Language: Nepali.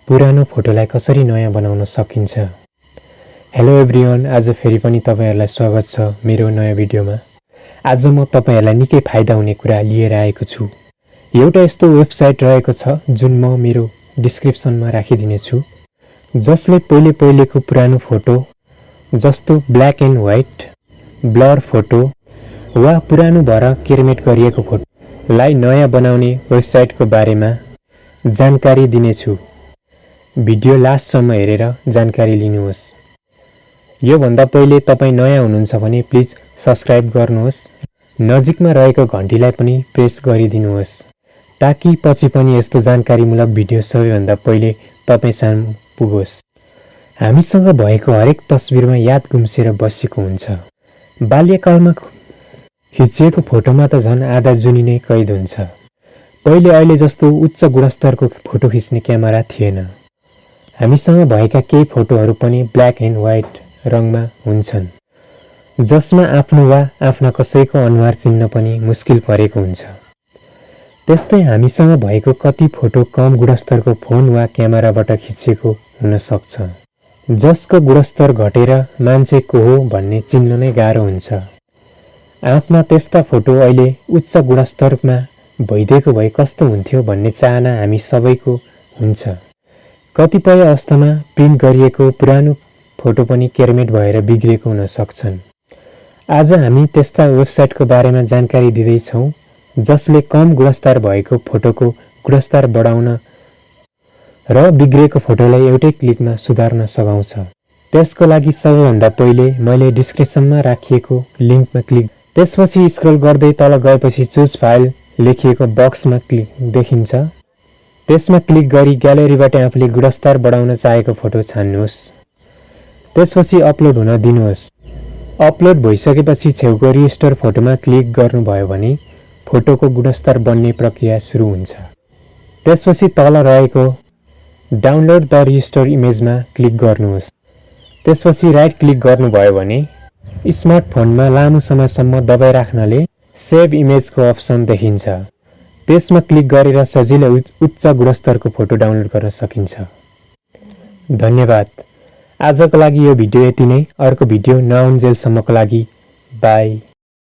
पुरानो फोटोलाई कसरी नयाँ बनाउन सकिन्छ। हेलो एभ्रिवन, आज फेरि पनि तपाईहरुलाई स्वागत छ मेरो नयाँ भिडियोमा। आज म तपाईहरुलाई निकै फाइदा हुने कुरा लिएर आएको छु। एउटा यस्तो वेबसाइट रहेको छ जुन म मेरो डिस्क्रिप्सनमा राखिदिने छु, जसले पहिलेको पुरानो फोटो जस्तो black and white, blur photo वा पुरानो भएर केरमेट गरिएको फोटोलाई नयाँ बनाउने वेबसाइटको बारेमा जानकारी दिनेछु। भिडियो लास्टसम्म हेरेर जानकारी लिनुहोस्। यो भन्दा पहिले तपाई नयाँ हुनुहुन्छ भने प्लिज सब्स्क्राइब गर्नुहोस्। नजिकमा रहेको घण्टीलाई पनि प्रेस गरिदिनुहोस् ताकि पछि पनि यस्तो जानकारीमूलक भिडियो सबैभन्दा पहिले तपाईसँग पुगोस्। हामीसँग भएको हरेक तस्बिरमा याद गुम्सेर बसेको हुन्छ। बाल्यकालमा खिचिएको फोटोमा त झन् आधा जुनी नै कैद हुन्छ। पहिले अहिले जस्तो उच्च गुणस्तरको फोटो खिच्ने क्यामेरा थिएन। हामीसँग भएका केही फोटोहरू पनि ब्ल्याक एन्ड व्हाइट रङमा हुन्छन्, जसमा आफ्नो वा आफ्ना कसैको अनुहार चिन्न पनि मुस्किल परेको हुन्छ। त्यस्तै हामीसँग भएको कति फोटो कम गुणस्तरको फोन वा क्यामेराबाट खिचिएको हुन सक्छ, जसको गुणस्तर घटेर मान्छे को हो भन्ने चिन्न नै गाह्रो हुन्छ। आफ्ना त्यस्ता फोटो अहिले उच्च गुणस्तरमा भइदिएको भए कस्तो हुन्थ्यो भन्ने चाहना हामी सबैको हुन्छ। कतिपय अवस्थामा प्रिन्ट गरिएको पुरानो फोटो पनि केरमेट भएर बिग्रेको हुन सक्छन्। आज हामी त्यस्ता वेबसाइटको बारेमा जानकारी दिँदैछौँ जसले कम गुणस्तर भएको फोटोको गुणस्तर बढाउन र बिग्रेको फोटोलाई एउटै क्लिकमा सुधार्न सघाउँछ। त्यसको लागि सबैभन्दा पहिले मैले डिस्क्रिप्सनमा राखिएको लिङ्कमा क्लिक, त्यसपछि स्क्रल गर्दै तल गएपछि चुज फाइल लेखिएको बक्समा क्लिक देखिन्छ। त्यसमा क्लिक गरी ग्यालेरीबाट आफूले गुणस्तर बढाउन चाहेको फोटो छान्नुहोस्। त्यसपछि अपलोड हुन दिनुहोस्। अपलोड भइसकेपछि छेउको रिस्टोर फोटोमा क्लिक गर्नुभयो भने फोटोको गुणस्तर बढ्ने प्रक्रिया सुरु हुन्छ। त्यसपछि तल रहेको डाउनलोड द रिस्टोर इमेजमा क्लिक गर्नुहोस्। त्यसपछि राइट क्लिक गर्नुभयो भने स्मार्टफोनमा लामो समयसम्म दबाइ राख्नाले सेभ इमेजको अप्सन देखिन्छ। त्यसमा क्लिक गरेर सजिलै उच्च गुणस्तरको फोटो डाउनलोड गर्न सकिन्छ। धन्यवाद। आजको लागि यो भिडियो यति नै। अर्को भिडियो नआउन्जेलसम्मको लागि बाई।